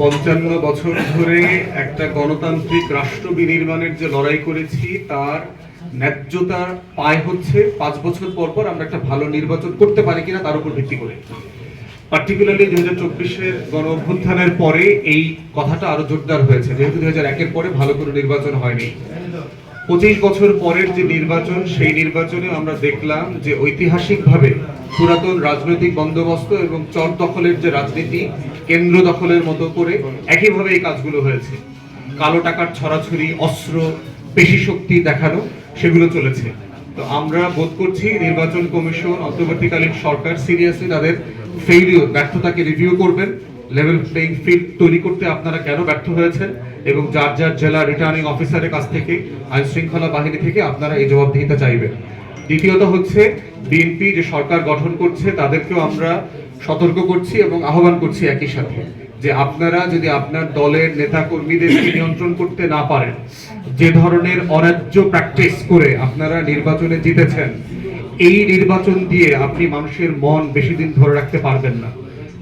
55 বছর ধরে একটা গণতান্ত্রিক রাষ্ট্র বিনির্মাণের যে লড়াই করেছি তার ন্যায্যতা পায় হচ্ছে 5 বছর পর পর আমরা একটা ভালো নির্বাচন করতে পারি কিনা তার উপর ভিত্তি করে। পার্টিকুলারলি 2024-এর গণ অভ্যুত্থানের পরে এই কথাটা আরো জোরদার হয়েছে, যেহেতু 2001-এর পরে ভালো কোনো নির্বাচন হয়নি। 25 বছর পরের যে নির্বাচন, সেই নির্বাচনে আমরা দেখলাম যে ঐতিহাসিকভাবে পুরাতন রাজনৈতিক বন্দোবস্ত এবং চর দখলের যে রাজনীতি কেন্দ্র দখলের মতো করে একইভাবে এই কাজগুলো হয়েছে। কালো টাকার ছড়াছড়ি, অস্ত্র, পেশি শক্তি দেখানো, সেগুলো চলেছে। তো আমরা বোধ করছি নির্বাচন কমিশন, অন্তর্বর্তীকালীন সরকার সিরিয়াসলি তাদের ফেইলিওর, ব্যর্থতাকে রিভিউ করবেন। লেভেল প্লেইং ফিল্ড তৈরি করতে আপনারা কেন ব্যর্থ হয়েছেন এবং যার যার জেলা রিটার্নিং অফিসারের কাছ থেকে, আইন শৃঙ্খলা বাহিনী থেকে আপনারা এই জবাবদিহিতা চাইবেন। দ্বিতীয়ত হচ্ছে বিএনপি যে সরকার গঠন করছে তাদেরকেও আমরা সতর্ক করছি এবং আহ্বান করছি একই সাথে যে আপনারা যদি আপনার দলের নেতা কর্মীদেরকে নিয়ন্ত্রণ করতে না পারেন, যে ধরনের অন্যায্য প্র্যাকটিস করে আপনারা নির্বাচনে জিতেছেন, এই নির্বাচন দিয়ে আপনি মানুষের মন বেশি দিন ধরে রাখতে পারবেন না।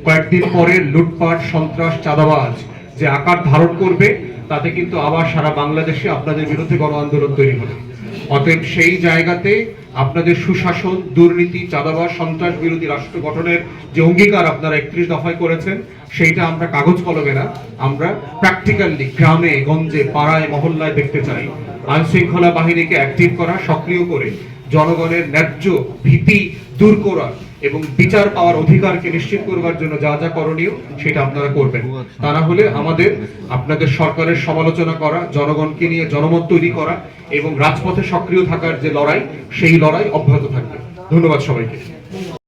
কয়েকদিন পরে লুটপাট, সন্ত্রাস, চাঁদাবাজ যে আকার ধারণ করবে, তাতে কিন্তু আবার সারা বাংলাদেশে আপনাদের বিরুদ্ধে গণ আন্দোলন তৈরি হবে। অতএব সেই জায়গাতে আপনাদের সুশাসন, দুর্নীতি, চাঁদাবাজ, সন্ত্রাস বিরোধী রাষ্ট্র গঠনের যে অঙ্গীকার আপনারা 31 দফায় করেছেন, সেইটা আমরা কাগজ কলমে না, আমরা প্র্যাকটিক্যালি গ্রামে গঞ্জে, পাড়ায়, মহল্লায় দেখতে চাই। আইন শৃঙ্খলা বাহিনীকে অ্যাক্টিভ করা, সক্রিয় করে জনগণের ন্যায্য ভীতি দূর করা এবং বিচার পাওয়ার অধিকারকে নিশ্চিত করবার জন্য যা যা করণীয় সেটা আপনারা করবেন। তা না হলে আমাদের আপনাদের সরকারের সমালোচনা করা, জনগণকে নিয়ে জনমত তৈরি করা এবং রাজপথে সক্রিয় থাকার যে লড়াই, সেই লড়াই অব্যাহত থাকবে। ধন্যবাদ সবাইকে।